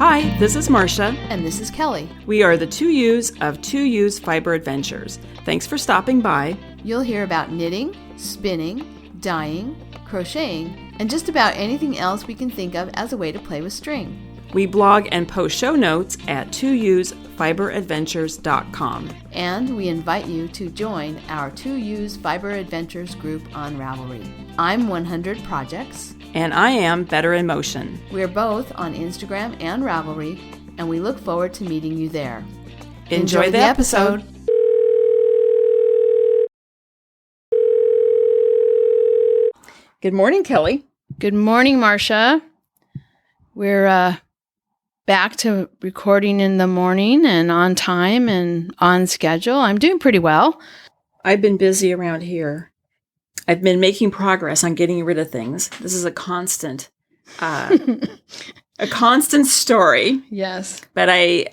Hi, this is Marsha. And this is Kelly. We are the 2U's of 2U's Fiber Adventures. Thanks for stopping by. You'll hear about knitting, spinning, dyeing, crocheting, and just about anything else we can think of as a way to play with string. We blog and post show notes at 2usfiberadventures.com. And we invite you to join our 2U's Fiber Adventures group on Ravelry. I'm 100 Projects. And I am Better in Motion. We're both on Instagram and Ravelry, and we look forward to meeting you there. Enjoy the episode. Good morning, Kelly. Good morning, Marsha. We're back to recording in the morning and on time and on schedule. I'm doing pretty well. I've been busy around here. I've been making progress on getting rid of things. This is a constant story. Yes. But I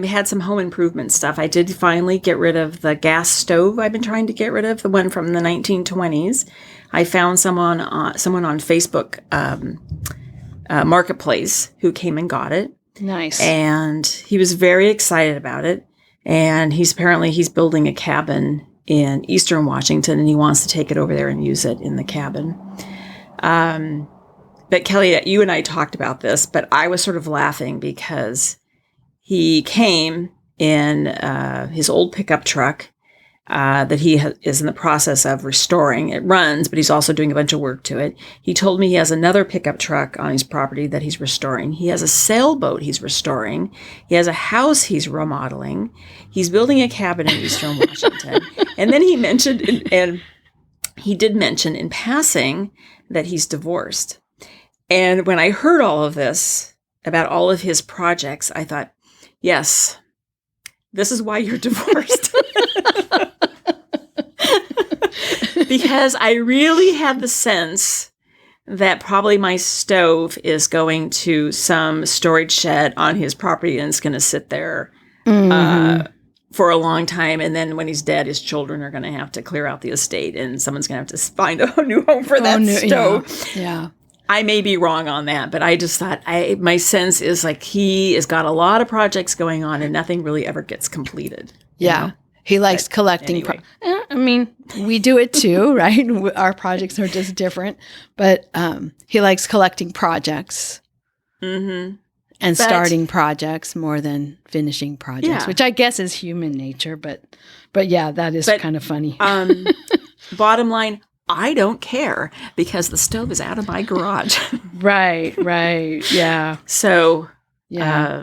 had some home improvement stuff. I did finally get rid of the gas stove I've been trying to get rid of, the one from the 1920s. I found someone on Facebook Marketplace who came and got it. Nice. And he was very excited about it. And he's building a cabin in Eastern Washington, and he wants to take it over there and use it in the cabin. But Kelly, you and I talked about this, but I was sort of laughing because he came in his old pickup truck that he is in the process of restoring. It runs, but he's also doing a bunch of work to it. He told me he has another pickup truck on his property that he's restoring. He has a sailboat he's restoring. He has a house he's remodeling. He's building a cabin in Eastern Washington. And then he mentioned, and he did mention in passing, that he's divorced. And when I heard all of this about all of his projects, I thought, yes, this is why you're divorced. Because I really had the sense that probably my stove is going to some storage shed on his property and it's going to sit there for a long time. And then when he's dead, his children are going to have to clear out the estate and someone's going to have to find a new home for that stove. Yeah. I may be wrong on that, but I just thought my sense is like he has got a lot of projects going on and nothing really ever gets completed. Yeah. You know? He likes collecting. Anyway. I mean, we do it too, right? Our projects are just different, but he likes collecting projects and starting projects more than finishing projects, which I guess is human nature. But yeah, that is kind of funny. Bottom line, I don't care because the stove is out of my garage. Right. Yeah. So, yeah.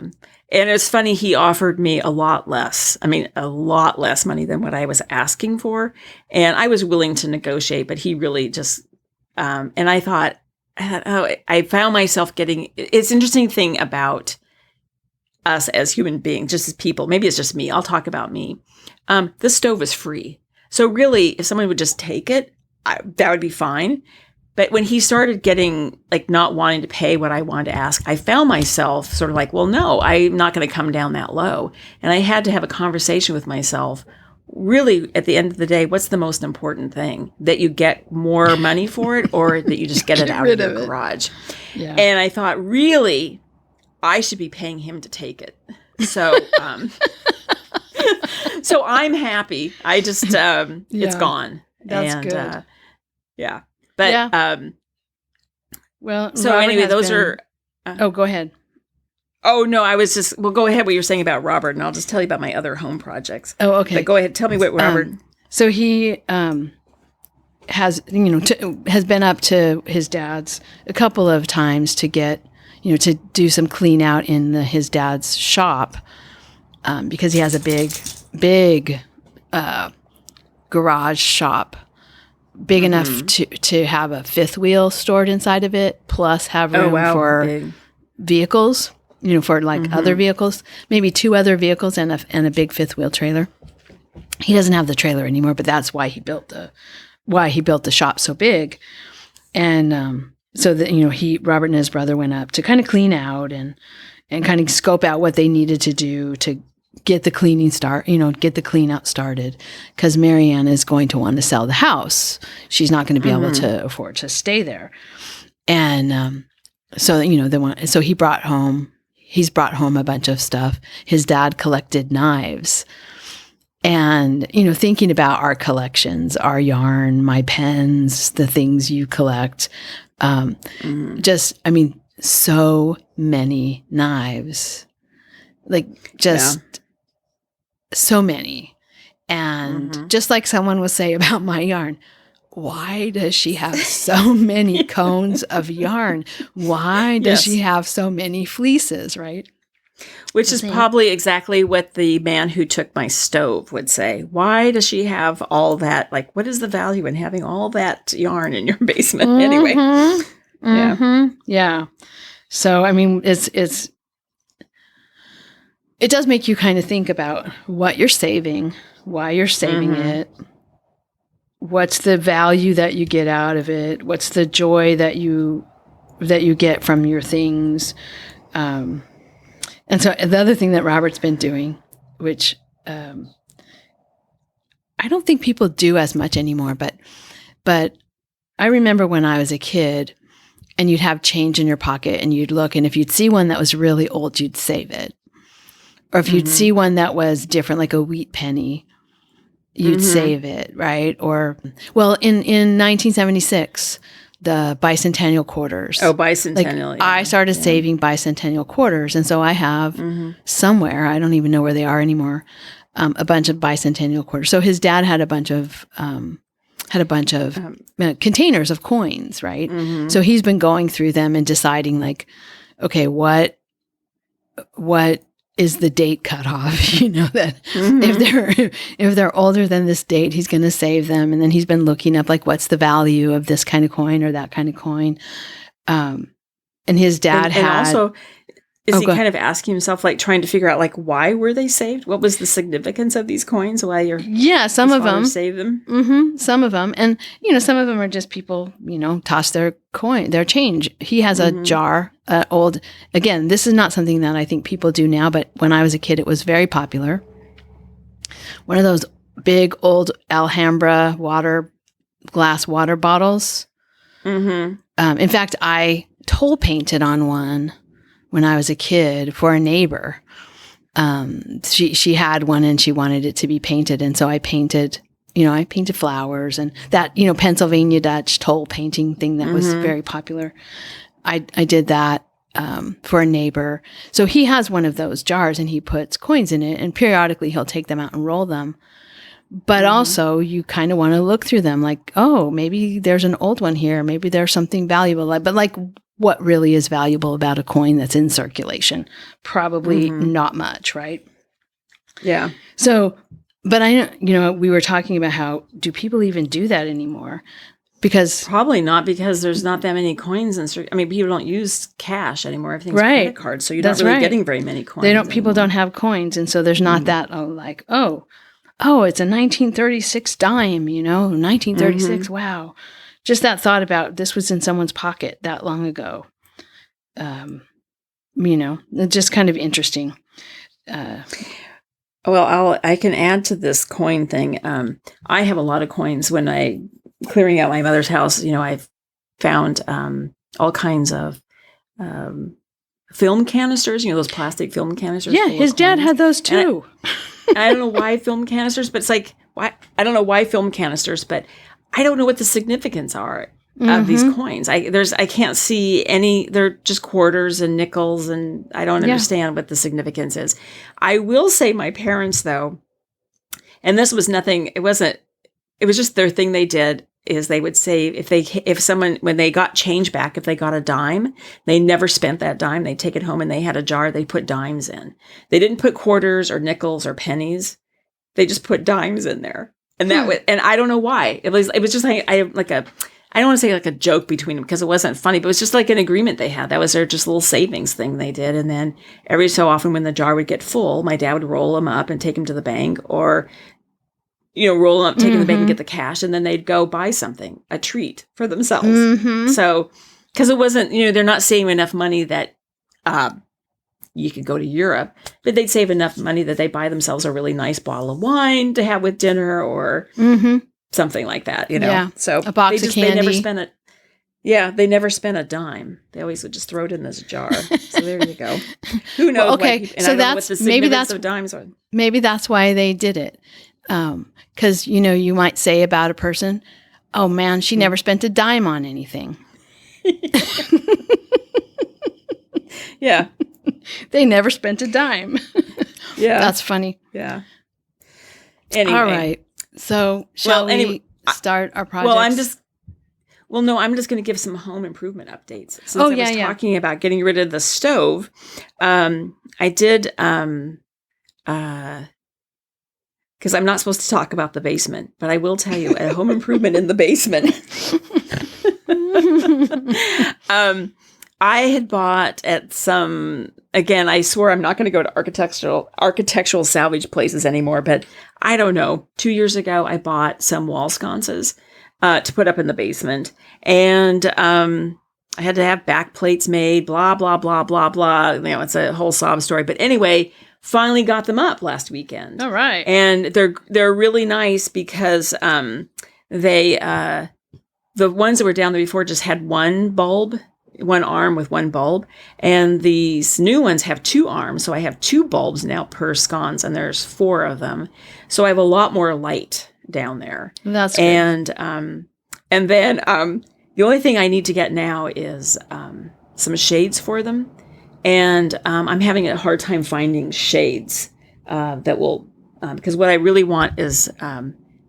And it's funny, he offered me a lot less money than what I was asking for. And I was willing to negotiate, but he really just, and I thought, I found myself getting, it's an interesting thing about us as human beings, just as people, maybe it's just me, I'll talk about me. The stove is free. So really, if someone would just take it, that would be fine. But when he started getting, like, not wanting to pay what I wanted to ask, I found myself sort of like, well, no, I'm not going to come down that low. And I had to have a conversation with myself. Really, at the end of the day, what's the most important thing? That you get more money for it or that you just get it out of your garage? Yeah. And I thought, really, I should be paying him to take it. So, so I'm happy. I just, it's gone. That's good. Yeah. But, well, so Robert anyway, those are. Go ahead. Oh, no, I was just, well, go ahead what you were saying about Robert, and I'll just tell you about my other home projects. Oh, okay. But go ahead. Tell me what Robert. So he has, has been up to his dad's a couple of times to get, to do some clean out in his dad's shop because he has a big garage shop. Big enough to have a fifth wheel stored inside of it, plus have room for vehicles, for like other vehicles, maybe two other vehicles and a big fifth wheel trailer. He doesn't have the trailer anymore, but that's why he built the shop so big. And so that Robert and his brother went up to kind of clean out and kind of scope out what they needed to do to get the cleaning get the clean out started, because Marianne is going to want to sell the house. She's not going to be able to afford to stay there. And so he brought home he's brought home a bunch of stuff. His dad collected knives. And, thinking about our collections, our yarn, my pens, the things you collect, so many knives, so many. And just like someone will say about my yarn, why does she have so many cones of yarn? Why does she have so many fleeces, right? Which is probably exactly what the man who took my stove would say. Why does she have all that? Like, what is the value in having all that yarn in your basement anyway? Yeah. So, it does make you kind of think about what you're saving, why you're saving it, what's the value that you get out of it, what's the joy that you get from your things. And so the other thing that Robert's been doing, which I don't think people do as much anymore, but I remember when I was a kid and you'd have change in your pocket and you'd look, and if you'd see one that was really old, you'd save it. Or if you'd see one that was different, like a wheat penny, you'd save it, right? Or, well, in 1976, the bicentennial quarters. Oh, bicentennial. I started saving bicentennial quarters. And so I have somewhere, I don't even know where they are anymore, a bunch of bicentennial quarters. So his dad had a bunch of containers of coins, right? So he's been going through them and deciding okay, what is the date cutoff? That if they're older than this date, he's going to save them. And then he's been looking up what's the value of this kind of coin or that kind of coin. And his dad and also, is he kind of asking himself, trying to figure out why were they saved? What was the significance of these coins? Why some of them save them? Some of them, and some of them are just people toss their change. He has a jar, old. Again, this is not something that I think people do now, but when I was a kid, it was very popular. One of those big old Alhambra glass water bottles. In fact, I toll painted on one when I was a kid for a neighbor. She had one and she wanted it to be painted. And so I painted flowers and that, Pennsylvania Dutch toll painting thing that was very popular. I did that for a neighbor. So he has one of those jars and he puts coins in it, and periodically he'll take them out and roll them. But also you kind of want to look through them oh, maybe there's an old one here. Maybe there's something valuable. What really is valuable about a coin that's in circulation? Probably not much, right? Yeah. So, but we were talking about how do people even do that anymore? Because probably not, because there's not that many coins in people don't use cash anymore. Everything's credit cards, so you're not really getting very many coins. People don't have coins, and so there's not that it's a 1936 dime, 1936. Wow. Just that thought about this was in someone's pocket that long ago. It's just kind of interesting. Well, I can add to this coin thing. I have a lot of coins. When I clearing out my mother's house, I've found all kinds of film canisters. Those plastic film canisters. Yeah, his dad had those too. I don't know why film canisters, but it's why I don't know why film canisters, but I don't know what the significance are of these coins. I can't see any. They're just quarters and nickels, and I don't understand what the significance is. I will say my parents, though, and this was nothing. It was just their thing they did, is they would save if someone, when they got change back, if they got a dime, they never spent that dime. They'd take it home and they had a jar. They put dimes in. They didn't put quarters or nickels or pennies. They just put dimes in there. And that was, and I don't know why. It was just I don't want to say a joke between them, because it wasn't funny, but it was just an agreement they had. That was their just little savings thing they did. And then every so often when the jar would get full, my dad would roll them up and take them to the bank, or, roll them up, take them to the bank and get the cash. And then they'd go buy something, a treat for themselves. So, because it wasn't, they're not saving enough money that, you could go to Europe, but they'd save enough money that they buy themselves a really nice bottle of wine to have with dinner, or something like that, Yeah. So a box of candy. They never spent it. Yeah, they never spent a dime. They always would just throw it in this jar. So there you go. Who knows? Well, okay, so maybe that's of dimes are. Maybe that's why they did it. Because you might say about a person, "Oh man, she never spent a dime on anything." Yeah, they never spent a dime. Yeah, that's funny. Yeah. Anyway. All right. So shall we start our project? Well, I'm just going to give some home improvement updates. Since I was talking about getting rid of the stove, I did, because I'm not supposed to talk about the basement, but I will tell you a home improvement in the basement. I had bought at again, I swore I'm not going to go to architectural salvage places anymore, but I don't know. 2 years ago, I bought some wall sconces to put up in the basement. And I had to have back plates made, blah, blah, blah, blah, blah. It's a whole sob story. But anyway, finally got them up last weekend. All right. And they're really nice because the ones that were down there before just had one arm with one bulb. And these new ones have 2 arms. So I have 2 bulbs now per sconce, and there's 4 of them. So I have a lot more light down there. That's good. And then the only thing I need to get now is some shades for them. And I'm having a hard time finding shades that will, because what I really want is,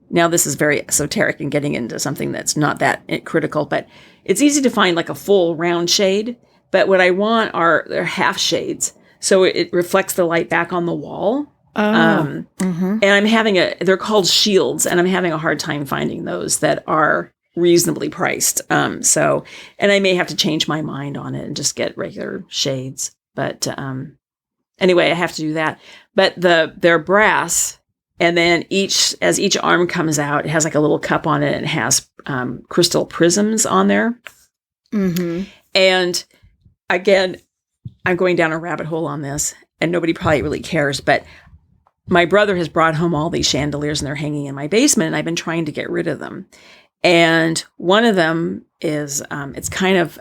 now this is very esoteric and getting into something that's not that critical, but it's easy to find like a full round shade. But what I want they're half shades. So it reflects the light back on the wall. And they're called shields, and I'm having a hard time finding those that are reasonably priced. And I may have to change my mind on it and just get regular shades. But anyway, I have to do that. But they're brass, and then as each arm comes out, it has like a little cup on it, and it has crystal prisms on there. Mm-hmm. And again, I'm going down a rabbit hole on this, and nobody probably really cares, but my brother has brought home all these chandeliers, and they're hanging in my basement, and I've been trying to get rid of them. And one of them is, it's kind of,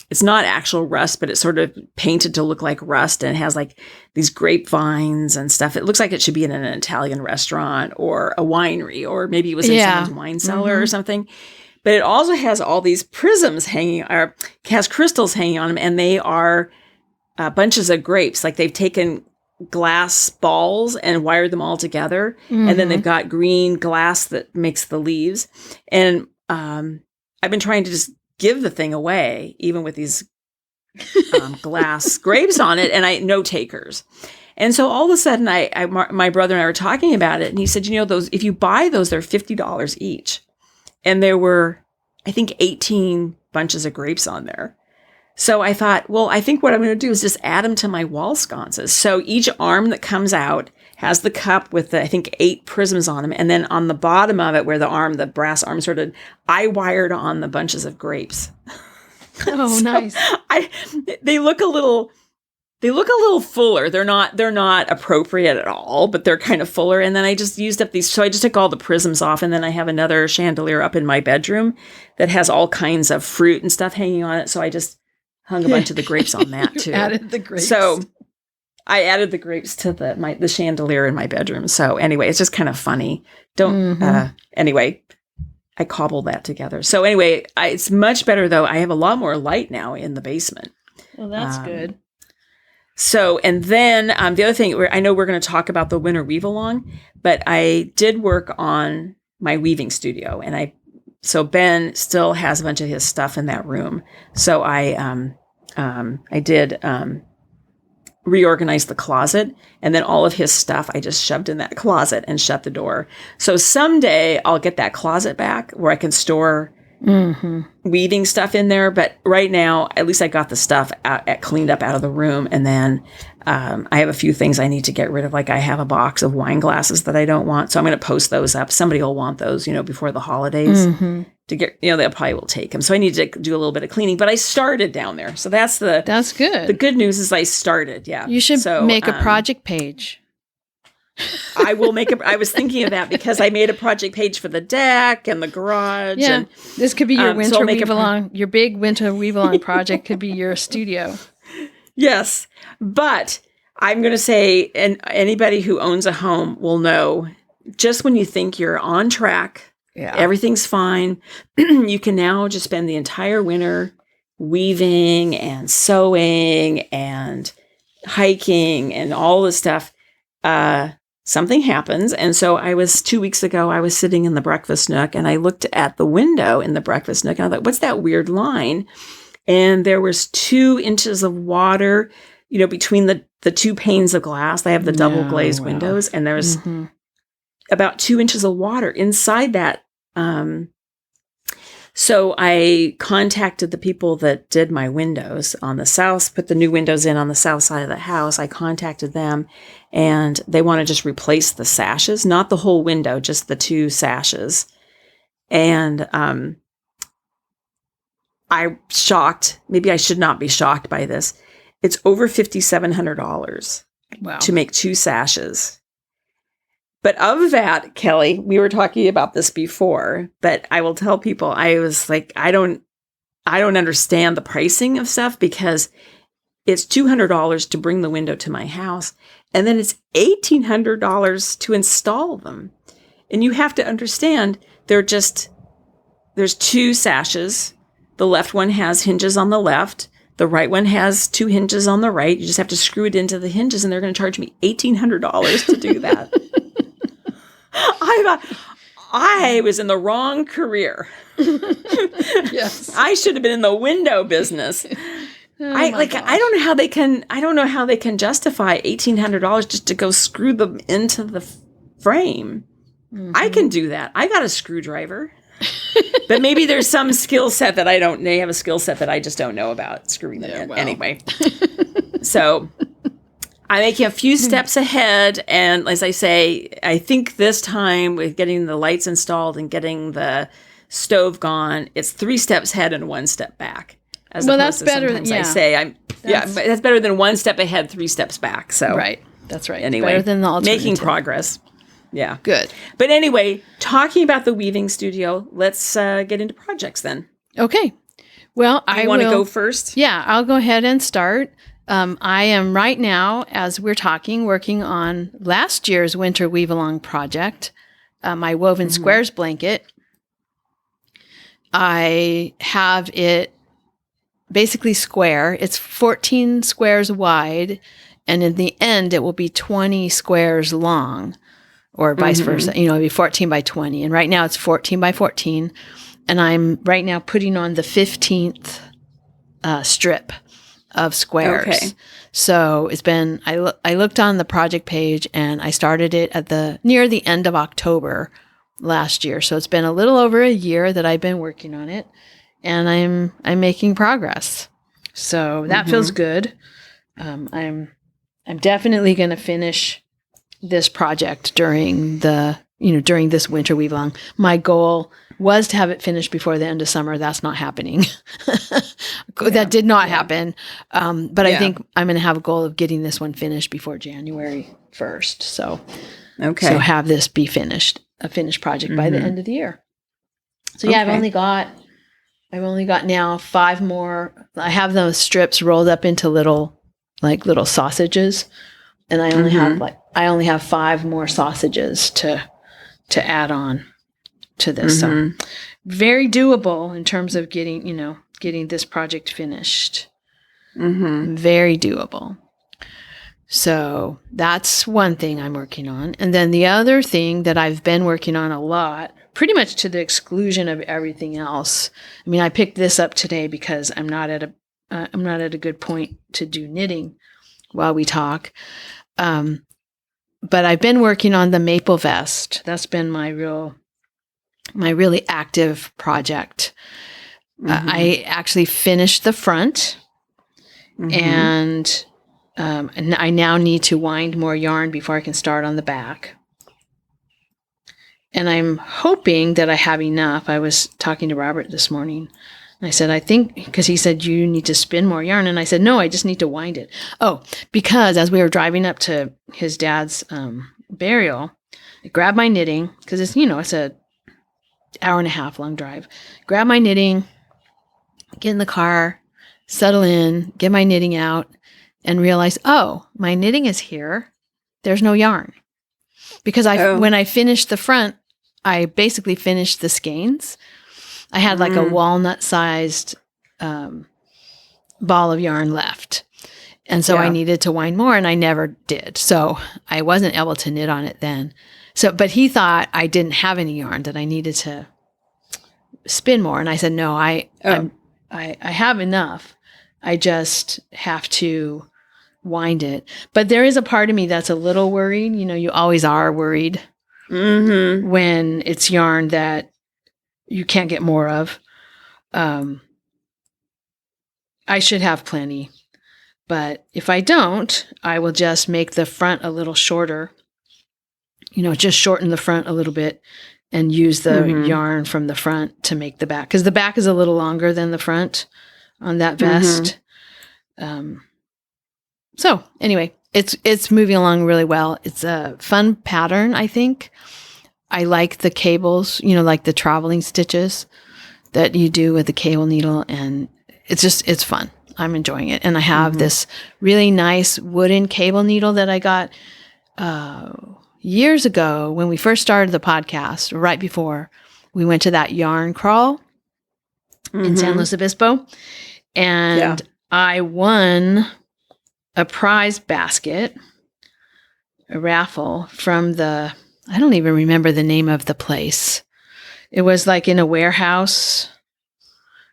it's not actual rust, but it's sort of painted to look like rust, and it has like these grapevines and stuff. It looks like it should be in an Italian restaurant or a winery, or maybe it was in someone's wine cellar or something. But it also has all these prisms hanging, or has crystals hanging on them, and they are bunches of grapes. Like they've taken glass balls and wired them all together. Mm-hmm. And then they've got green glass that makes the leaves. And I've been trying to just give the thing away, even with these glass grapes on it, and no takers. And so all of a sudden, my brother and I were talking about it, and he said, those, if you buy those, they're $50 each. And there were, I think, 18 bunches of grapes on there. So I thought, well, I think what I'm going to do is just add them to my wall sconces. So each arm that comes out has the cup with I think 8 prisms on them. And then on the bottom of it, where the brass arm sorted, I wired on the bunches of grapes. Oh, nice. They look a little fuller. They're not appropriate at all, but they're kind of fuller. And then I just used up these. So I just took all the prisms off, and then I have another chandelier up in my bedroom that has all kinds of fruit and stuff hanging on it. So I just hung a bunch of the grapes on that too. Added the grapes. So I added the grapes to the chandelier in my bedroom. So anyway, it's just kind of funny. Anyway, I cobbled that together. So anyway, it's much better though. I have a lot more light now in the basement. Well, that's good. So, and then the other thing, I know we're going to talk about the winter weave along, but I did work on my weaving studio, and so Ben still has a bunch of his stuff in that room. So I did reorganize the closet, and then all of his stuff I just shoved in that closet and shut the door. So someday I'll get that closet back where I can store weaving stuff in there. But right now, at least I got the stuff cleaned up out of the room. And then I have a few things I need to get rid of. Like I have a box of wine glasses that I don't want. So I'm going to post those up. Somebody will want those, before the holidays to get, they probably will take them. So I need to do a little bit of cleaning, but I started down there. So that's good. The good news is I started. Yeah. You should make a project page. I was thinking of that because I made a project page for the deck and the garage. Yeah, and, this could be your winter weave-along. Your big winter weave-along project could be your studio. Yes, but I'm going to say, and anybody who owns a home will know, just when you think you're on track, everything's fine, you can now just spend the entire winter weaving and sewing and hiking and all this stuff. Something happens. And so 2 weeks ago, I was sitting in the breakfast nook and I looked at the window in the breakfast nook and I thought, what's that weird line? And there was 2 inches of water, between the 2 panes of glass. They have the double glazed windows, and there's about 2 inches of water inside that. So I contacted the people that did my windows on the south, put the new windows in on the south side of the house. I contacted them, and they want to just replace the sashes, not the whole window, just the 2 sashes. And I'm shocked. Maybe I should not be shocked by this. It's over $5,700 to make 2 sashes. But of that, Kelly, we were talking about this before, but I will tell people, I was like, I don't understand the pricing of stuff, because it's $200 to bring the window to my house, and then it's $1,800 to install them. And you have to understand, there's 2 sashes. The left one has hinges on the left. The right one has 2 hinges on the right. You just have to screw it into the hinges, and they're going to charge me $1,800 to do that. I thought I was in the wrong career. Yes, I should have been in the window business. I don't know how they can justify $1,800 just to go screw them into the frame. Mm-hmm. I can do that. I got a screwdriver. But maybe there's some skill set that they have a skill set that I just don't know about screwing them in. Well. Anyway. So I'm making a few steps ahead. And as I say, I think this time with getting the lights installed and getting the stove gone, it's 3 steps ahead and 1 step back. That's better than, I say, that's better than 1 step ahead, 3 steps back. So right. That's right. Anyway, better than the alternative. Making progress. Yeah. Good. But anyway, talking about the weaving studio, let's get into projects then. Okay. Well, I want to go first? Yeah, I'll go ahead and start. I am right now, as we're talking, working on last year's winter weave-along project, my woven squares blanket. I have it basically square. It's 14 squares wide, and in the end, it will be 20 squares long, or vice versa. It'll be 14 by 20. And right now, it's 14 by 14. And I'm right now putting on the 15th strip of squares. Okay. So it's been, I looked on the project page, and I started it at near the end of October last year. So it's been a little over a year that I've been working on it, and I'm making progress. So that feels good. I'm definitely going to finish this project during this winter weave along. My goal was to have it finished before the end of summer. That's not happening. That did not happen. But I think I'm going to have a goal of getting this one finished before January 1st. So have this be a finished project by the end of the year. So I've only got now 5 more. I have those strips rolled up into little sausages, and I only have 5 more sausages to add on to this. So very doable in terms of getting this project finished. Very doable. So that's one thing I'm working on. And then the other thing that I've been working on a lot, pretty much to the exclusion of everything else. I mean, I picked this up today because I'm not at a good point to do knitting while we talk. But I've been working on the maple vest. That's been my really active project. I actually finished the front, and I now need to wind more yarn before I can start on the back. And I'm hoping that I have enough. I was talking to Robert this morning, and I said, I think, because he said, you need to spin more yarn. And I said, no, I just need to wind it. Oh, because as we were driving up to his dad's burial, I grab my knitting because it's, it's a hour and a half long drive. Grab my knitting, get in the car, settle in, get my knitting out, and realize, oh, my knitting is here. There's no yarn. Because when I finished the front, I basically finished the skeins. I had like a walnut-sized ball of yarn left. And so I needed to wind more, and I never did. So I wasn't able to knit on it then. So, but he thought I didn't have any yarn, that I needed to spin more. And I said, no, I have enough. I just have to wind it. But there is a part of me that's a little worried. You always are worried when it's yarn that you can't get more of. I should have plenty. But if I don't, I will just make the front a little shorter, just shorten the front a little bit and use the yarn from the front to make the back. Because the back is a little longer than the front on that vest. So anyway, it's moving along really well. It's a fun pattern, I think. I like the cables, like the traveling stitches that you do with the cable needle. And it's fun. I'm enjoying it. And I have this really nice wooden cable needle that I got years ago when we first started the podcast, right before we went to that yarn crawl in San Luis Obispo. And I won a prize basket, a raffle from I don't even remember the name of the place. It was like in a warehouse.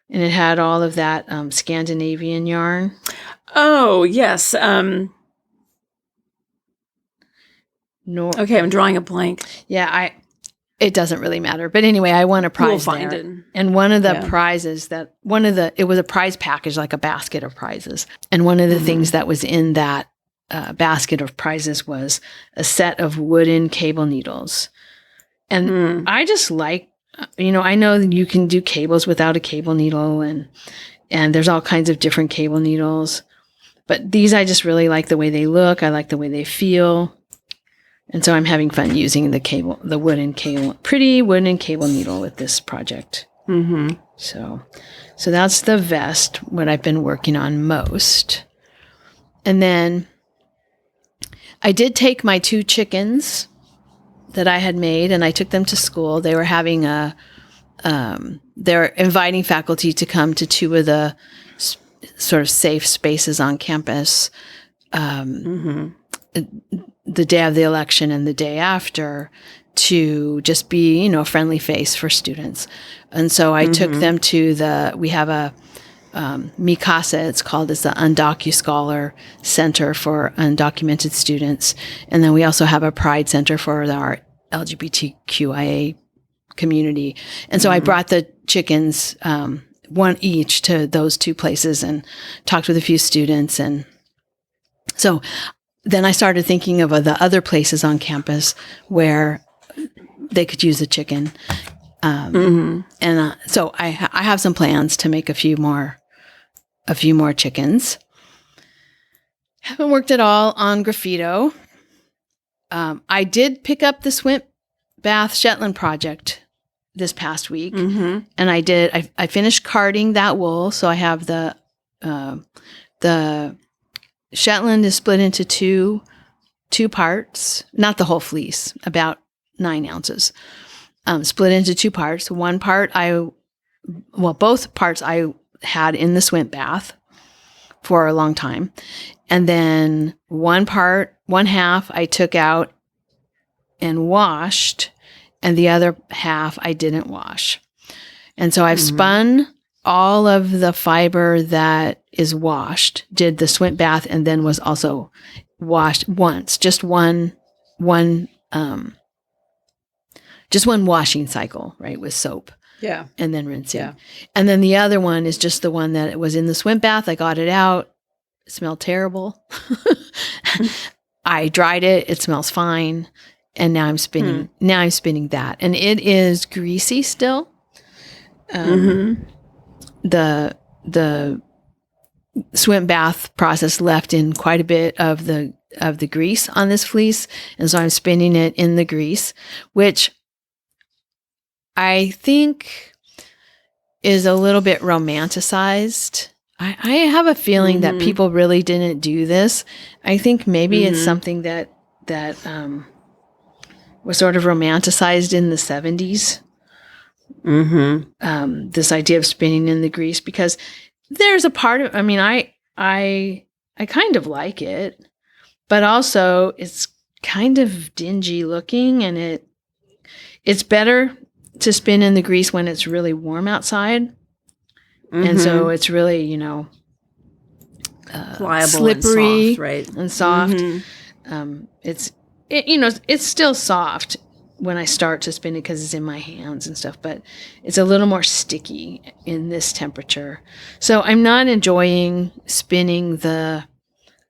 And it had all of that Scandinavian yarn. Oh, yes. Okay, I'm drawing a blank. Yeah, it doesn't really matter. But anyway, I won a prize there. It. And one of the prizes it was a prize package, like a basket of prizes. And one of the things that was in that basket of prizes was a set of wooden cable needles. And I just like, I know that you can do cables without a cable needle and there's all kinds of different cable needles, but these, I just really like the way they look. I like the way they feel. And so I'm having fun using pretty wooden cable needle with this project. So that's the vest, what I've been working on most. And then I did take my 2 chickens that I had made, and I took them to school. They were having they're inviting faculty to come to 2 of the sort of safe spaces on campus, the day of the election and the day after, to just be, a friendly face for students. And so I took them to we have a MICASA, it's the Undocu-Scholar Center for Undocumented Students. And then we also have a Pride Center for our LGBTQIA community. And so I brought the chickens, one each, to those 2 places and talked with a few students. And so then I started thinking of the other places on campus where they could use a chicken. And so I have some plans to make a few more chickens. Haven't worked at all on Graphito. I did pick up the Swimp Bath Shetland project this past week, and I finished carding that wool. So I have the Shetland is split into two parts, not the whole fleece, about 9 ounces, split into 2 parts. One part both parts I had in the Swimp Bath for a long time. And then one half I took out and washed, and the other half I didn't wash. And so I've spun all of the fiber that is washed, did the Swimp Bath, and then was also washed once, just one washing cycle, right, with soap. Yeah. And then rinsing. Yeah. And then the other one is just the one that was in the Swimp Bath. I got it out. It smelled terrible. I dried it. It smells fine. And now I'm spinning. Now I'm spinning that. And it is greasy still. The Swimp Bath process left in quite a bit of the the grease on this fleece. And so I'm spinning it in the grease, which I think is a little bit romanticized. I have a feeling that people really didn't do this. I think maybe it's something that was sort of romanticized in the 70s. This idea of spinning in the grease, because there's a part of, I mean, I kind of like it, but also it's kind of dingy looking, and it's better to spin in the grease when it's really warm outside. And so it's really, you know, pliable, slippery, and soft, right? And soft. It's still soft when I start to spin it because it's in my hands and stuff, but it's a little more sticky in this temperature. So I'm not enjoying spinning the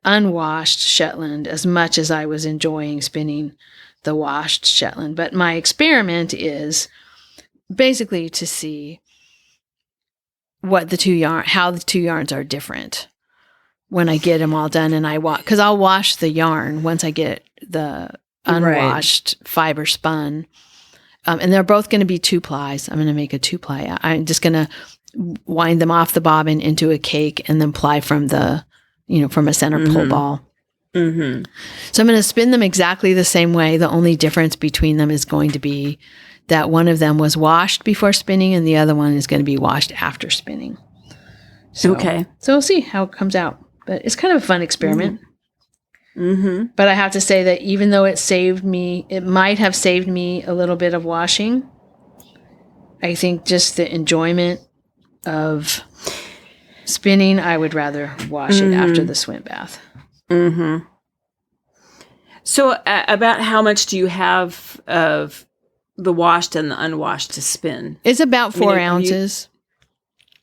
unwashed Shetland as much as I was enjoying spinning the washed Shetland. But my experiment is basically to see how the two yarns are different when I get them all done, and because I'll wash the yarn once I get the unwashed fiber spun, and they're both going to be 2-plies. I'm going to make a 2-ply. I'm just going to wind them off the bobbin into a cake and then ply from a center pull ball. So I'm going to spin them exactly the same way. The only difference between them is going to be that one of them was washed before spinning and the other one is going to be washed after spinning. So we'll see how it comes out. But it's kind of a fun experiment. But I have to say that even though it might have saved me a little bit of washing, I think just the enjoyment of spinning, I would rather wash it after the swim bath. So about how much do you have of the washed and the unwashed to spin? It's about 4 ounces.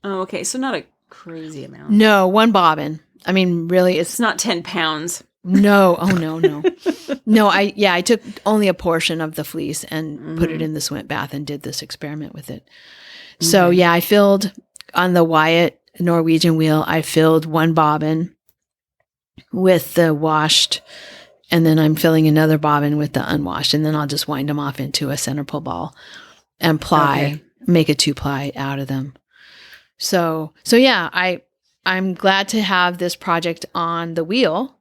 Oh, okay. So not a crazy amount. No, one bobbin. I mean, really, it's not 10 pounds. No. Oh, no. No, I took only a portion of the fleece and put it in the swim bath and did this experiment with it. So yeah, I filled on the Wyatt Norwegian wheel, I filled one bobbin with the washed, and then I'm filling another bobbin with the unwashed, and then I'll just wind them off into a center pull ball and make a 2-ply out of them. So yeah, I'm glad to have this project on the wheel.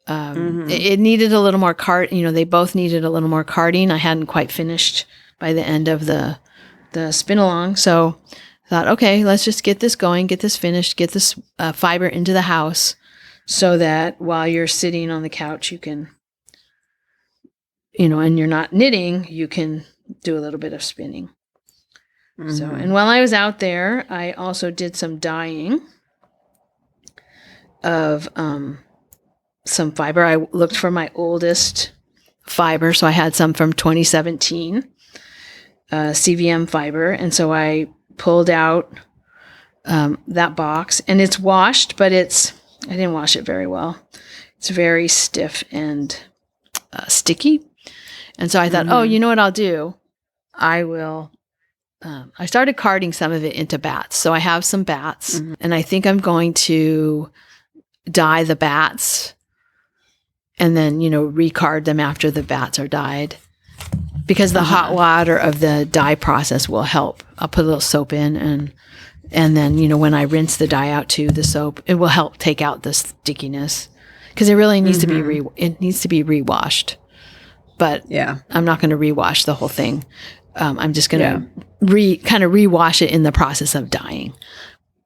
It needed a little more they both needed a little more carding. I hadn't quite finished by the end of the spin along. So I thought, okay, let's just get this going, get this finished, get this fiber into the house so that while you're sitting on the couch, you can, and you're not knitting, you can do a little bit of spinning. So, and while I was out there, I also did some dyeing of some fiber. I looked for my oldest fiber, so I had some from 2017 CVM fiber, and so I pulled out that box, and it's washed, but I didn't wash it very well. It's very stiff and sticky, and so I thought, oh, you know what I'll do? I will. I started carding some of it into bats, so I have some bats, and I think I'm going to dye the bats and then, recard them after the bats are dyed, because the hot water of the dye process will help. I'll put a little soap in, and then, when I rinse the dye out to the soap, it will help take out the stickiness, because it really needs to be rewashed. But I'm not going to rewash the whole thing. I'm just going to kind of rewash it in the process of dyeing.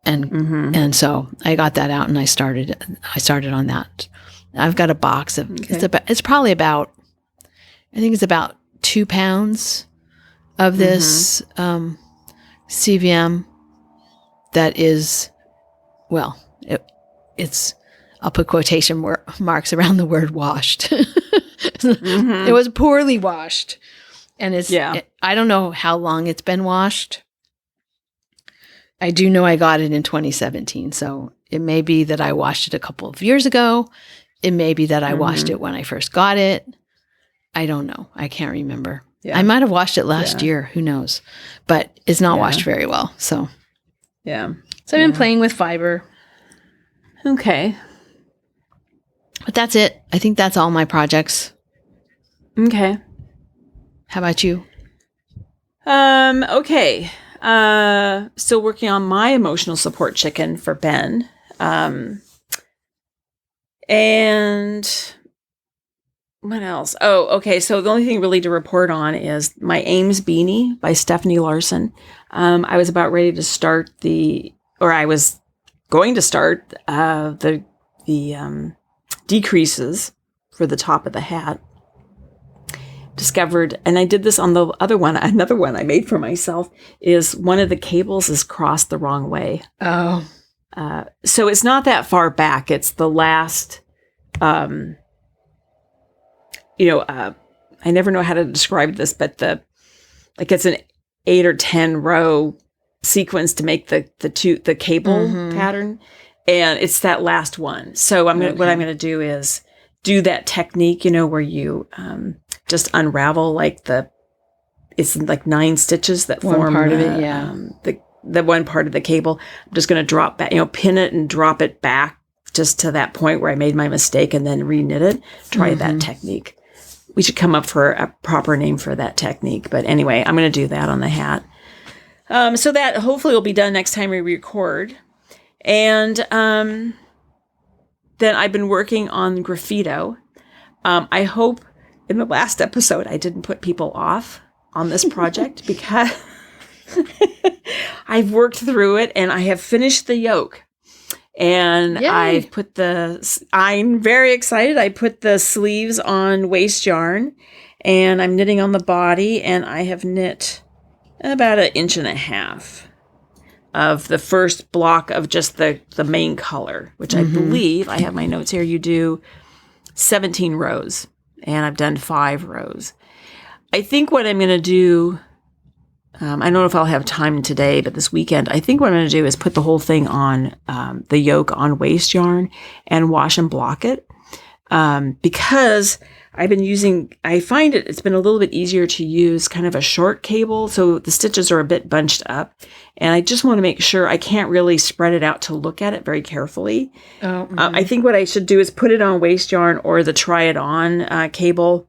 And so I got that out and I started on that. I've got a box of, it's probably about, I think it's about 2 pounds of this CVM that is, well, it's, I'll put quotation marks around the word washed. It was poorly washed. And I don't know how long it's been washed. I do know I got it in 2017. So it may be that I washed it a couple of years ago. It may be that I washed it when I first got it. I don't know. I can't remember. I might have washed it last year. Who knows? But it's not washed very well. So, So I've been playing with fiber. Okay. But that's it. I think that's all my projects. Okay. How about you? Okay. Still working on my emotional support chicken for Ben. And what else? Oh, okay. So the only thing really to report on is my Ames Beanie by Stephanie Larson. I was about ready to start I was going to start the decreases for the top of the hat. Discovered, and I did this on the other one, another one I made for myself, is one of the cables is crossed the wrong way. Oh. So it's not that far back. It's the last, I never know how to describe this, but it's an 8 or 10 row sequence to make the cable pattern. And it's that last one. So what I'm going to do is do that technique, where you, just unravel it's like 9 stitches that form part of it. Yeah. The one part of the cable. I'm just going to drop back, pin it and drop it back just to that point where I made my mistake and then re-knit it. Try that technique. We should come up for a proper name for that technique. But anyway, I'm going to do that on the hat. So that hopefully will be done next time we record. And then I've been working on Graphito. I hope in the last episode I didn't put people off on this project because I've worked through it and I have finished the yoke. And Yay. I'm very excited. I put the sleeves on waste yarn and I'm knitting on the body, and I have knit about 1.5 inches of the first block of just the main color, which I believe, I have my notes here, you do 17 rows, and I've done 5 rows. I think what I'm going to do, I don't know if I'll have time today, but this weekend, I think what I'm going to do is put the whole thing on the yoke on waste yarn and wash and block it, because I find it's been a little bit easier to use kind of a short cable, so the stitches are a bit bunched up, and I just want to make sure I can't really spread it out to look at it very carefully. I think what I should do is put it on waste yarn or the try it on cable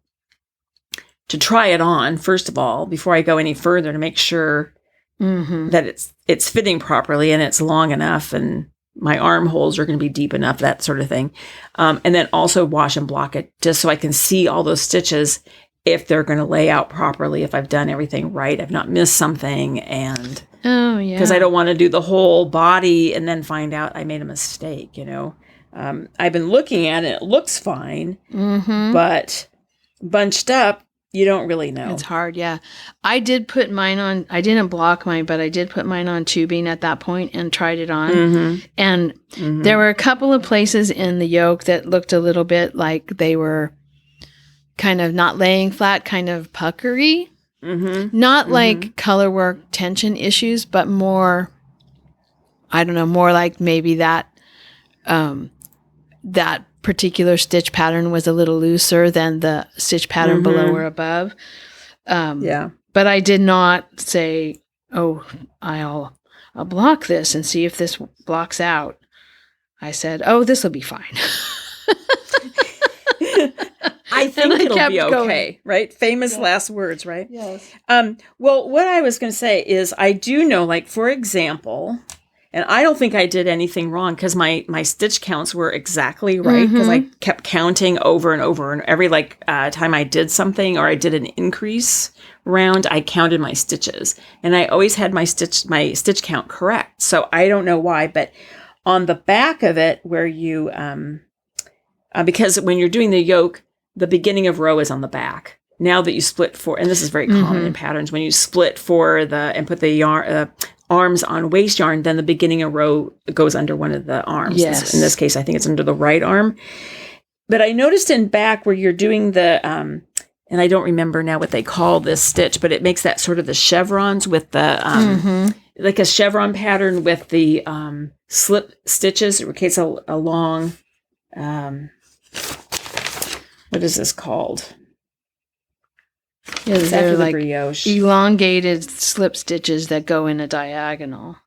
to try it on, first of all, before I go any further, to make sure that it's fitting properly and it's long enough and my armholes are going to be deep enough, that sort of thing. And then also wash and block it just so I can see all those stitches if they're going to lay out properly, if I've done everything right, I've not missed something. And because I don't want to do the whole body and then find out I made a mistake, I've been looking at it. It looks fine, but bunched up, you don't really know. It's hard, yeah. I did put mine on, I didn't block mine, but I did put mine on tubing at that point and tried it on. And there were a couple of places in the yoke that looked a little bit like they were kind of not laying flat, kind of puckery. Not like color work tension issues, but more, I don't know, more like maybe that that particular stitch pattern was a little looser than the stitch pattern below or above. But I did not say, oh, I'll block this and see if this blocks out. I said, oh, this will be fine. I think it'll be okay, right? Famous last words, right? Yes. Well, what I was going to say is I do know, like, for example, and I don't think I did anything wrong because my stitch counts were exactly right because I kept counting over and over. And every time I did something or I did an increase round, I counted my stitches. And I always had my stitch count correct. So I don't know why. But on the back of it where you, because when you're doing the yoke, the beginning of row is on the back. Now that you split for, and this is very common in patterns, when you split for and put the yarn, arms on waste yarn, then the beginning of row goes under one of the arms. Yes. In this case, I think it's under the right arm. But I noticed in back where you're doing the, and I don't remember now what they call this stitch, but it makes that sort of the chevrons with the, like a chevron pattern with the slip stitches. It creates a long, what is this called? Yeah, it's they're after the like brioche. elongated slip stitches that go in a diagonal.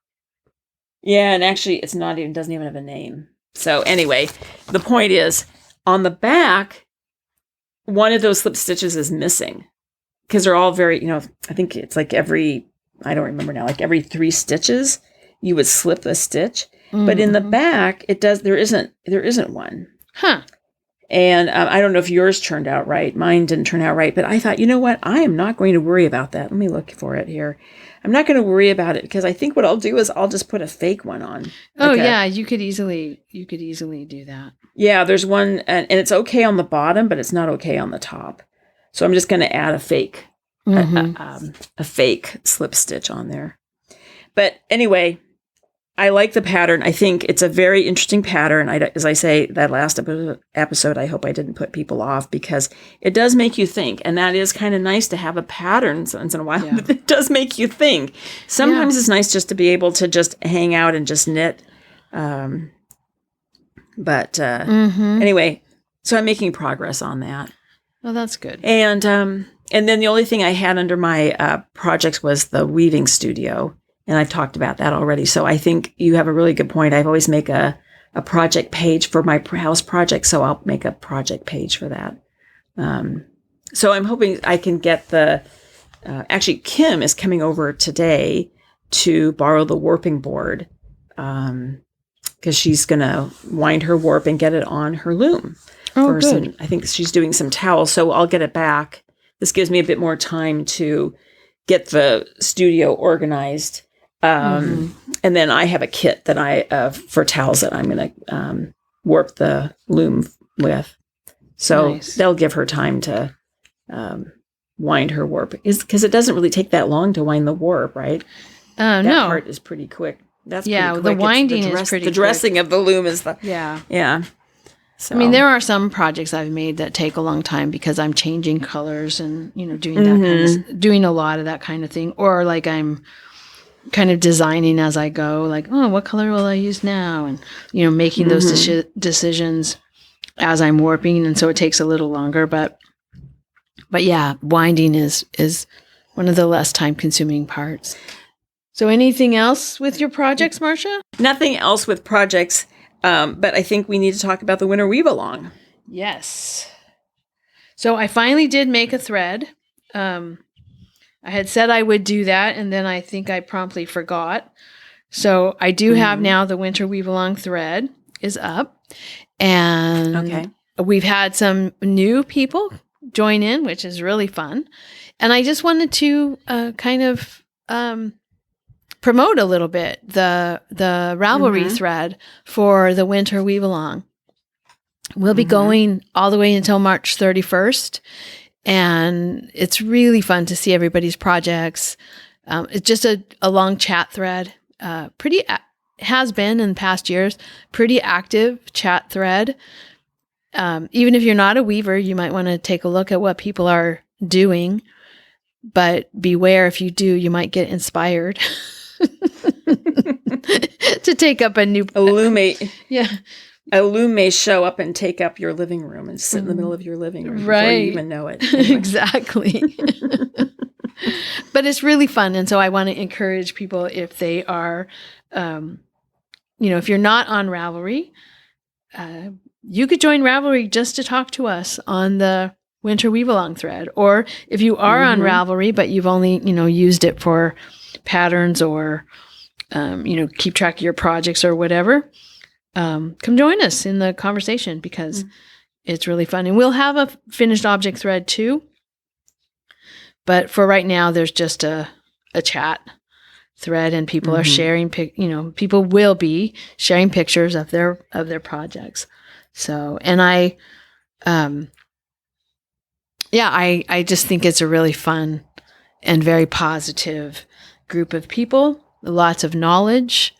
Yeah, and actually it doesn't even have a name. So anyway, the point is on the back, one of those slip stitches is missing because they're all very, I think it's like I don't remember now, like every 3 stitches, you would slip a stitch. Mm-hmm. But in the back, there isn't one. Huh. And I don't know if yours turned out right. Mine didn't turn out right. But I thought, you know what? I am not going to worry about that. Let me look for it here. I'm not going to worry about it because I think what I'll do is I'll just put a fake one on. Yeah, you could easily do that. Yeah, there's one, and it's okay on the bottom, but it's not okay on the top. So I'm just going to add a fake, a fake slip stitch on there. But anyway, I like the pattern. I think it's a very interesting pattern. As I say, that last episode, I hope I didn't put people off because it does make you think. And that is kind of nice to have a pattern once in a while. Yeah. It does make you think. Sometimes it's nice just to be able to just hang out and just knit. Anyway, so I'm making progress on that. Well, that's good. And then the only thing I had under my projects was the weaving studio. And I've talked about that already. So I think you have a really good point. I always make a project page for my house project. So I'll make a project page for that. So I'm hoping I can get actually Kim is coming over today to borrow the warping board because she's going to wind her warp and get it on her loom. Oh, good. I think she's doing some towels. So I'll get it back. This gives me a bit more time to get the studio organized. And then I have a kit that for towels that I'm going to warp the loom with. So nice. That'll give her time to wind her warp. Because it doesn't really take that long to wind the warp, right? No. That part is pretty quick. That's pretty quick. The winding is pretty The dressing quick. of the loom is the... Yeah. So. I mean, there are some projects I've made that take a long time because I'm changing colors and, doing that doing a lot of that kind of thing. Or like I'm kind of designing as I go, like, oh, what color will I use now? And, making those decisions as I'm warping. And so it takes a little longer, but yeah, winding is one of the less time consuming parts. So anything else with your projects, Marsha? Nothing else with projects. But I think we need to talk about the winter weave along. Yes. So I finally did make a thread. I had said I would do that, and then I think I promptly forgot. So I do have now the winter weave along thread is up. And we've had some new people join in, which is really fun. And I just wanted to kind of promote a little bit the Ravelry thread for the winter weave along. We'll be going all the way until March 31st, and it's really fun to see everybody's projects. It's just a long chat thread, has been in past years, pretty active chat thread. Even if you're not a weaver, you might want to take a look at what people are doing, but beware, if you do, you might get inspired. To take up a loom may show up and take up your living room and sit in the middle of your living room before you even know it. Exactly. But it's really fun, and so I want to encourage people if they are, if you're not on Ravelry, you could join Ravelry just to talk to us on the winter weave along thread, or if you are on Ravelry but you've only used it for patterns or keep track of your projects or whatever, come join us in the conversation because it's really fun. And we'll have a finished object thread too, but for right now there's just a chat thread, and people are sharing people will be sharing pictures of their projects. So, and I just think it's a really fun and very positive group of people, lots of knowledge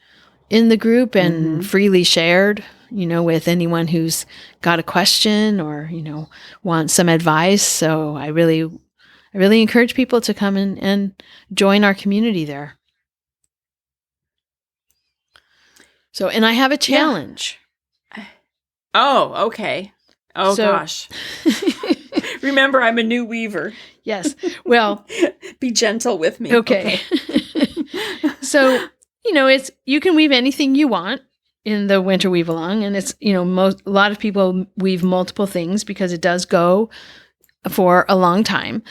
in the group and freely shared, with anyone who's got a question or, wants some advice. So I really encourage people to come in and join our community there. So, and I have a challenge. Yeah. Oh, okay. Oh, gosh. Remember, I'm a new weaver. Yes. Well, be gentle with me. Okay. So, you can weave anything you want in the winter weave along, and it's, a lot of people weave multiple things because it does go for a long time.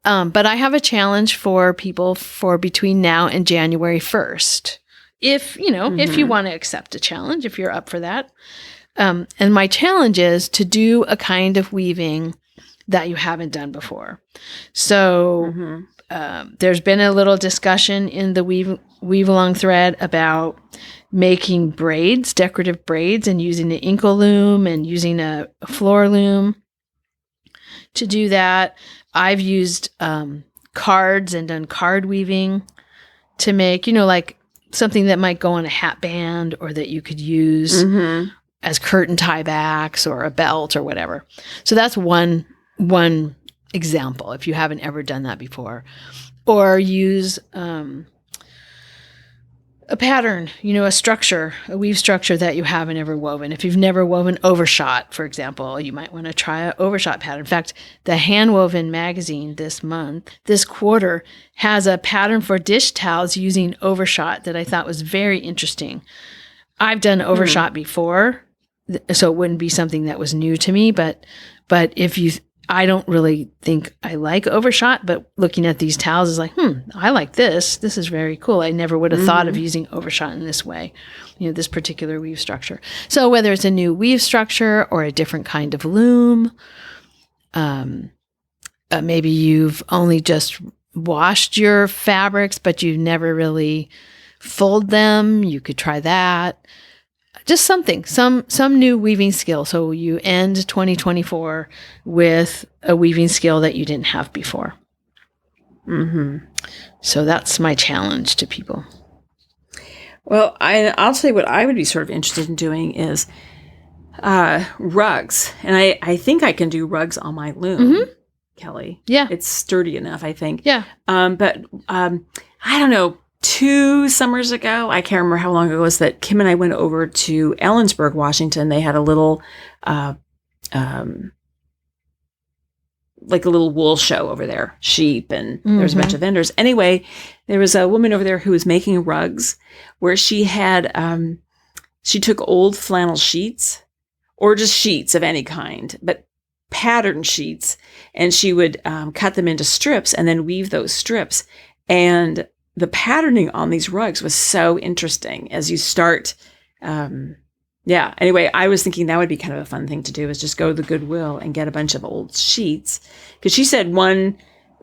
But I have a challenge for people for between now and January 1st. If you want to accept a challenge, if you're up for that. And my challenge is to do a kind of weaving that you haven't done before. So there's been a little discussion in the weave along thread about making braids, decorative braids, and using the inkle loom and using a floor loom to do that. I've used cards and done card weaving to make, like something that might go on a hat band or that you could use as curtain tie backs or a belt or whatever. So that's one example if you haven't ever done that before. Or use a pattern, a structure, a weave structure that you haven't ever woven. If you've never woven overshot, for example, you might want to try an overshot pattern. In fact, the Handwoven magazine this quarter, has a pattern for dish towels using overshot that I thought was very interesting. I've done overshot before, so it wouldn't be something that was new to me, but I don't really think I like overshot, but looking at these towels is like, I like this. This is very cool. I never would have thought of using overshot in this way, this particular weave structure. So whether it's a new weave structure or a different kind of loom, maybe you've only just washed your fabrics, but you never really fold them, you could try that. Just something, some new weaving skill. So you end 2024 with a weaving skill that you didn't have before. So that's my challenge to people. Well, I'll tell you what I would be sort of interested in doing is rugs. And I think I can do rugs on my loom, Kelly. Yeah. It's sturdy enough, I think. Yeah. But I don't know. 2 summers ago, I can't remember how long ago it was, that Kim and I went over to Ellensburg, Washington. They had a little, like a little wool show over there, sheep, and there was a bunch of vendors. Anyway, there was a woman over there who was making rugs where she had, she took old flannel sheets or just sheets of any kind, but pattern sheets, and she would cut them into strips and then weave those strips. And the patterning on these rugs was so interesting as you start. Anyway, I was thinking that would be kind of a fun thing to do, is just go to the Goodwill and get a bunch of old sheets. Because she said one,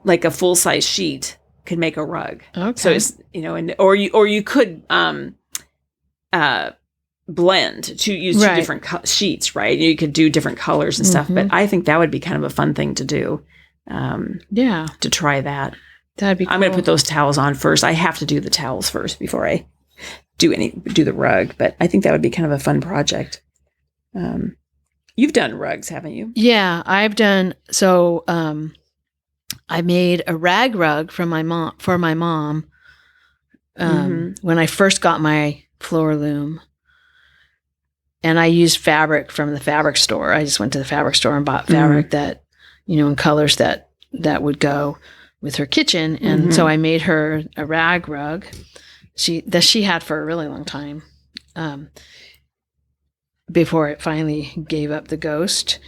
like a full size sheet, could make a rug. Okay. So it's, or you could blend to use 2 different sheets, right? You could do different colors and stuff. But I think that would be kind of a fun thing to do. To try that. That'd be cool. I'm going to put those towels on first. I have to do the towels first before I do the rug, but I think that would be kind of a fun project. You've done rugs, haven't you? Yeah, I've done. So, I made a rag rug for my mom when I first got my floor loom, and I used fabric from the fabric store. I just went to the fabric store and bought fabric that, in colors that would go with her kitchen. And so I made her a rag rug that she had for a really long time, before it finally gave up the ghost.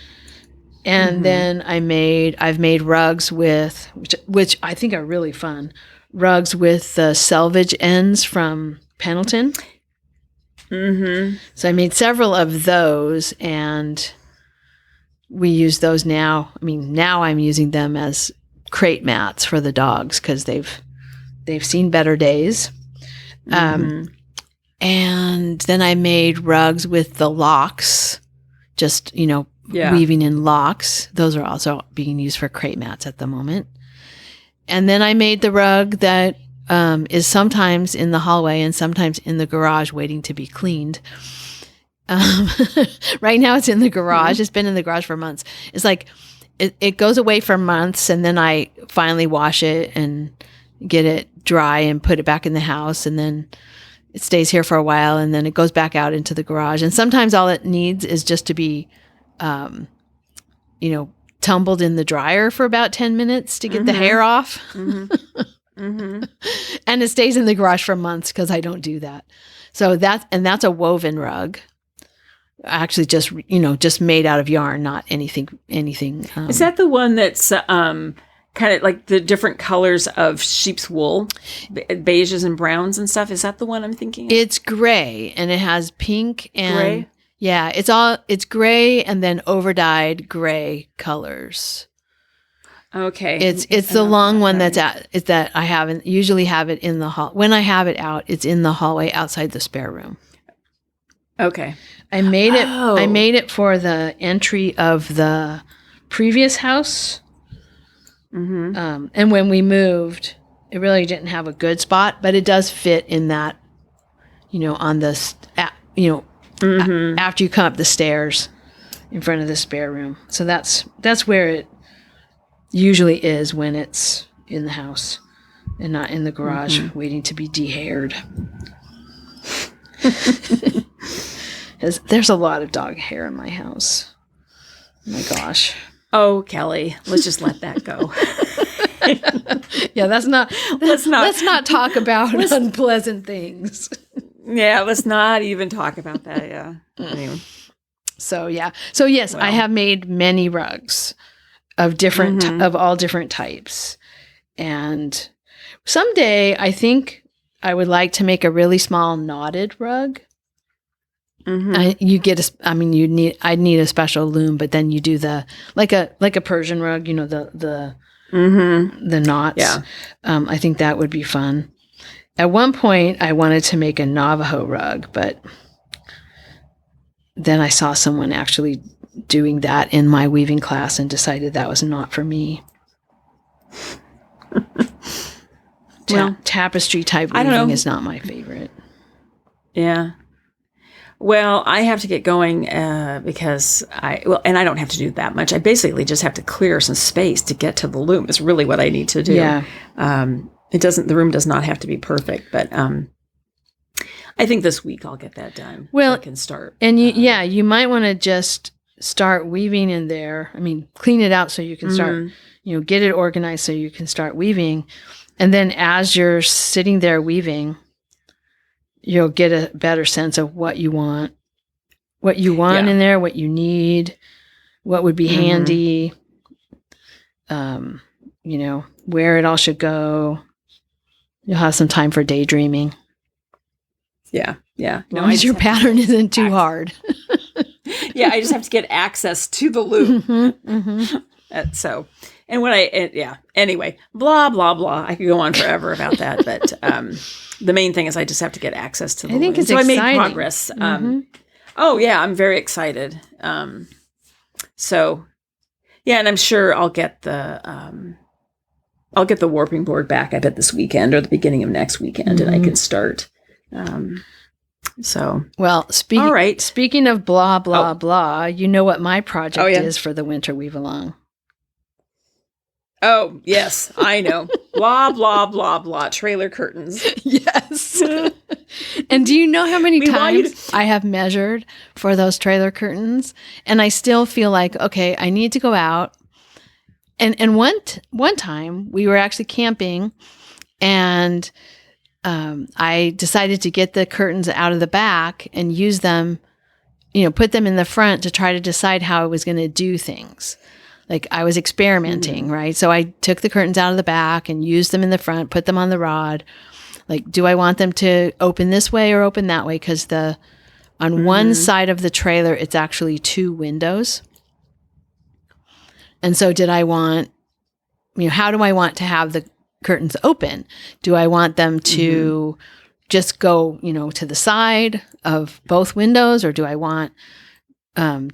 And then I've made rugs with, which I think are really fun, rugs with the selvage ends from Pendleton. So I made several of those, and we use those now. I mean, now I'm using them as crate mats for the dogs because they've seen better days. And then I made rugs with the locks, just, weaving in locks. Those are also being used for crate mats at the moment. And then I made the rug that is sometimes in the hallway and sometimes in the garage waiting to be cleaned. Right now it's in the garage. It's been in the garage for months. It's like, it goes away for months, and then I finally wash it and get it dry and put it back in the house, and then it stays here for a while, and then it goes back out into the garage. And sometimes all it needs is just to be, tumbled in the dryer for about 10 minutes to get the hair off. Mm-hmm. And it stays in the garage for months because I don't do that. So that's a woven rug. Actually, just made out of yarn, not anything. Is that the one that's kind of like the different colors of sheep's wool, beiges and browns and stuff? Is that the one I'm thinking of? It's gray, and it has pink and gray. Yeah, it's gray and then overdyed gray colors. Okay, it's the long one that I usually have it in the hall. When I have it out, it's in the hallway outside the spare room. Okay. I made it for the entry of the previous house. Mm-hmm. And when we moved, it really didn't have a good spot, but it does fit in that, on the, mm-hmm. after you come up the stairs in front of the spare room. So that's where it usually is when it's in the house and not in the garage waiting to be de-haired. There's a lot of dog hair in my house. Oh my gosh. Oh, Kelly, let's just let that go. Yeah, let's not talk about unpleasant things. Yeah, let's not even talk about that. Yeah. Anyway. So yes, I have made many rugs of different of all different types. And someday I think I would like to make a really small knotted rug. Mm-hmm. I'd need a special loom, but then you do the like a Persian rug, the knots. Yeah. I think that would be fun. At one point, I wanted to make a Navajo rug, but then I saw someone actually doing that in my weaving class and decided that was not for me. Tapestry type weaving is not my favorite. Yeah. Well, I have to get going because and I don't have to do that much. I basically just have to clear some space to get to the loom is really what I need to do. Yeah. The room does not have to be perfect, but I think this week I'll get that done. Well, I can start. And you might want to just start weaving in there. I mean, clean it out so you can start, get it organized so you can start weaving. And then as you're sitting there weaving, you'll get a better sense of what you want in there, what you need, what would be handy, where it all should go. You'll have some time for daydreaming. Yeah. Yeah. As long as your pattern isn't too hard. Yeah. I just have to get access to the loom. Anyway, blah, blah, blah. I could go on forever about that, but the main thing is I just have to get access to the loom. I think it's exciting. I made progress. Oh yeah, I'm very excited. And I'm sure I'll get the warping board back, I bet this weekend or the beginning of next weekend, and I can start. All right. Speaking of blah, blah, blah, you know what my project is for the winter weave along. Oh, yes, I know. Blah, blah, blah, blah. Trailer curtains. Yes. And do you know how many times I have measured for those trailer curtains? And I still feel like, okay, I need to go out. And one time we were actually camping and I decided to get the curtains out of the back and use them, put them in the front to try to decide how I was going to do things. Like I was experimenting, right? So I took the curtains out of the back and used them in the front, put them on the rod. Like, do I want them to open this way or open that way? Because on one side of the trailer, it's actually 2 windows. And so did I want, how do I want to have the curtains open? Do I want them to just go, to the side of both windows? Or do I want, some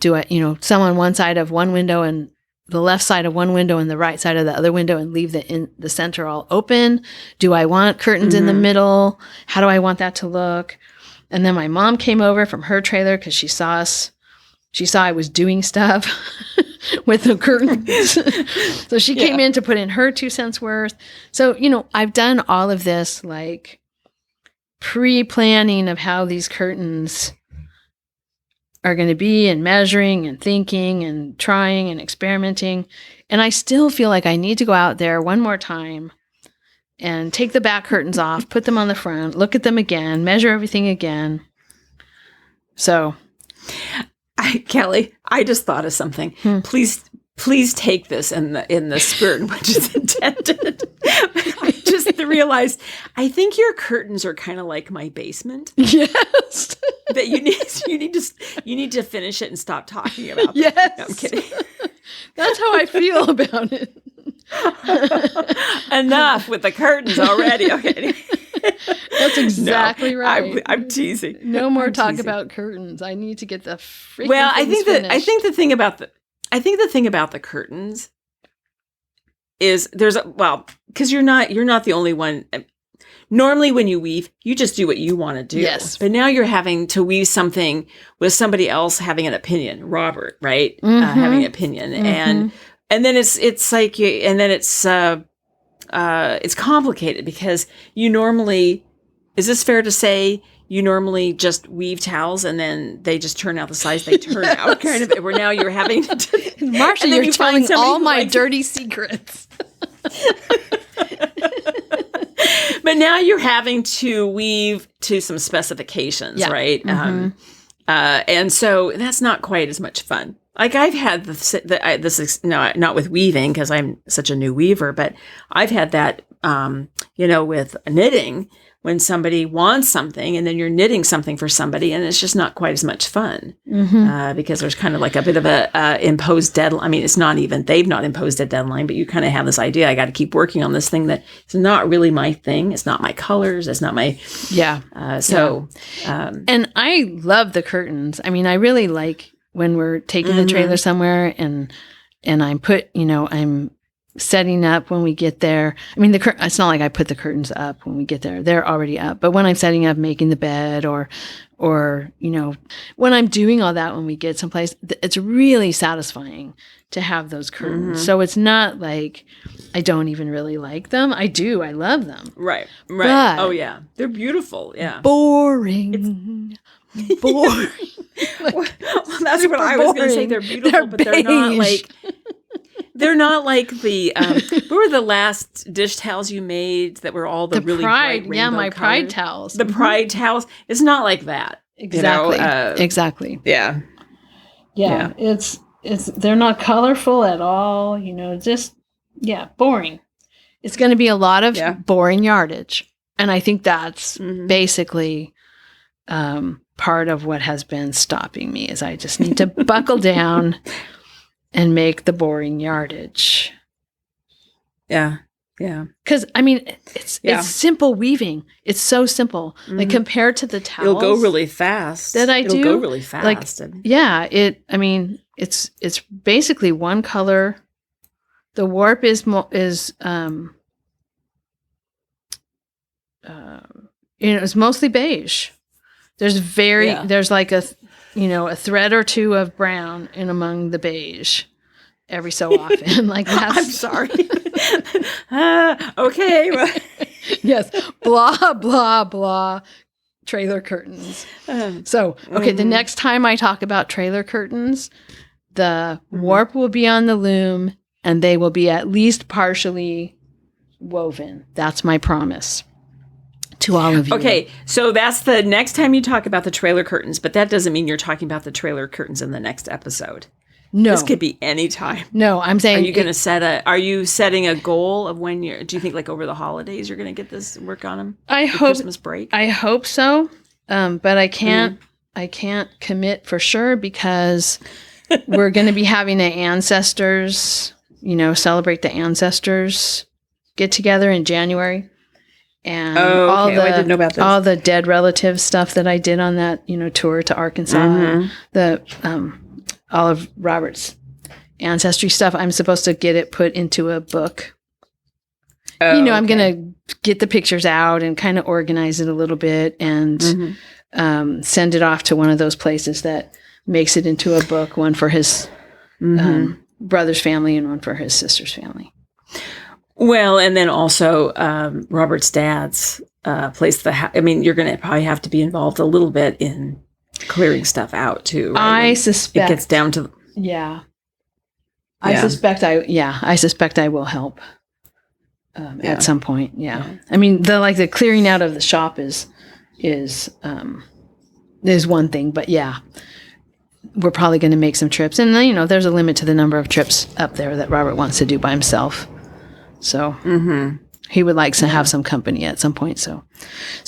on one side of one window and the left side of one window and the right side of the other window and leave the center all open? Do I want curtains in the middle? How do I want that to look? And then my mom came over from her trailer because she saw I was doing stuff with the curtains. So she came in to put in her 2 cents worth. So, I've done all of this like pre-planning of how these curtains are going to be and measuring and thinking and trying and experimenting. And I still feel like I need to go out there one more time and take the back curtains off, put them on the front, look at them again, measure everything again. So, Kelly, I just thought of something. Please take this in the spirit in which it's intended. I just realized, I think your curtains are kind of like my basement. Yes. That you need to finish it and stop talking about them. Yes. No, I'm kidding. That's how I feel about it. Enough with the curtains already. Okay. That's exactly right. I'm teasing. No more talk about curtains. I need to get the freaking Well, things finished. I think the thing about the curtains is because you're not the only one. Normally when you weave, you just do what you want to do. Yes. But now you're having to weave something with somebody else having an opinion, Robert, right? Having an opinion. And then it's like, it's complicated because you normally, is this fair to say, you normally just weave towels and then they just turn out the size they turn out, kind of, where now you're having to. Marsha, you're telling all my dirty secrets. But now you're having to weave to some specifications, right? And so that's not quite as much fun. Like I've had not with weaving because I'm such a new weaver, but I've had that, with knitting when somebody wants something and then you're knitting something for somebody and it's just not quite as much fun because there's kind of like a bit of a imposed deadline. I mean, it's not even, they've not imposed a deadline, but you kind of have this idea, I got to keep working on this thing that is not really my thing. It's not my colors. It's not my, and I love the curtains. I mean, I really like when we're taking the trailer somewhere and I'm setting up when we get there. I mean, it's not like I put the curtains up when we get there. They're already up. But when I'm setting up, making the bed or when I'm doing all that when we get someplace, it's really satisfying to have those curtains. So it's not like I don't even really like them. I do. I love them. Right. But oh, yeah. They're beautiful. Yeah. Boring. Boring. Well, that's what I was going to say. They're beautiful, but they're not like... They're not like the, what were the last dish towels you made that were all the really Pride, bright rainbow my colors? Pride towels. The Pride towels. It's not like that. Exactly. Exactly. Yeah. Yeah. It's they're not colorful at all. Boring. It's going to be a lot of boring yardage. And I think that's basically part of what has been stopping me is I just need to buckle down and make the boring yardage. Yeah. Yeah. Because, I mean, it's simple weaving. It's so simple. Like, compared to the towels. It'll go really fast. It'll go really fast. Like, it's basically one color. The warp is it's mostly beige. There's like a thread or two of brown in among the beige every so often. Like that's. I'm sorry. Okay. Well. Yes. Blah, blah, blah. Trailer curtains. The next time I talk about trailer curtains, the warp will be on the loom and they will be at least partially woven. That's my promise. To all of you. Okay, so that's the next time you talk about the trailer curtains, but that doesn't mean you're talking about the trailer curtains in the next episode. No. This could be any time. No, I'm saying... Are you setting a goal of when do you think like over the holidays you're going to get this work on them? Christmas break? I hope so, but I can't commit for sure because we're going to be having the ancestors, celebrate the ancestors get together in January. And I didn't know about this. All the dead relative stuff that I did on that, tour to Arkansas, all of Robert's ancestry stuff, I'm supposed to get it put into a book. I'm going to get the pictures out and kind of organize it a little bit and send it off to one of those places that makes it into a book, one for his brother's family and one for his sister's family. Well, and then also Robert's dad's place. You're going to probably have to be involved a little bit in clearing stuff out too. Right? I suspect it gets down to. Yeah. I suspect I will help. at some point. Yeah. I mean, the clearing out of the shop is one thing, but yeah, we're probably going to make some trips. And then, there's a limit to the number of trips up there that Robert wants to do by himself. So he would like to have some company at some point. So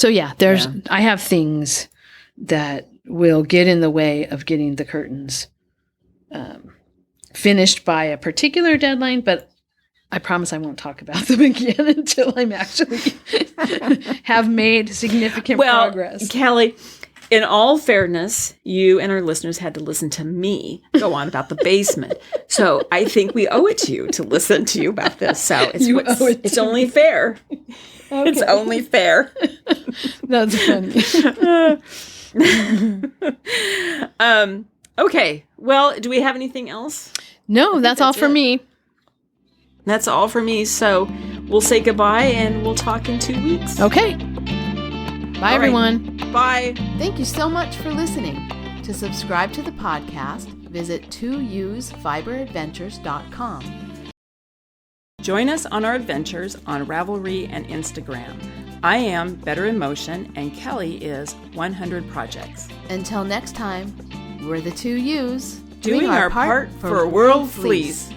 yeah, I have things that will get in the way of getting the curtains finished by a particular deadline, but I promise I won't talk about them again until I'm actually have made significant progress. Kelly, in all fairness, you and our listeners had to listen to me go on about the basement. So I think we owe it to you to listen to you about this. So it's only fair. Okay. It's only fair. That's funny. Okay. Well, do we have anything else? No, that's all for me. That's all for me. So we'll say goodbye and we'll talk in 2 weeks. Okay. Bye, everyone. Bye. Thank you so much for listening. To subscribe to the podcast, visit 2usfiberadventures.com. Join us on our adventures on Ravelry and Instagram. I am Better in Motion and Kelly is 100 Projects. Until next time, we're the 2 U's doing our part for World Fleece.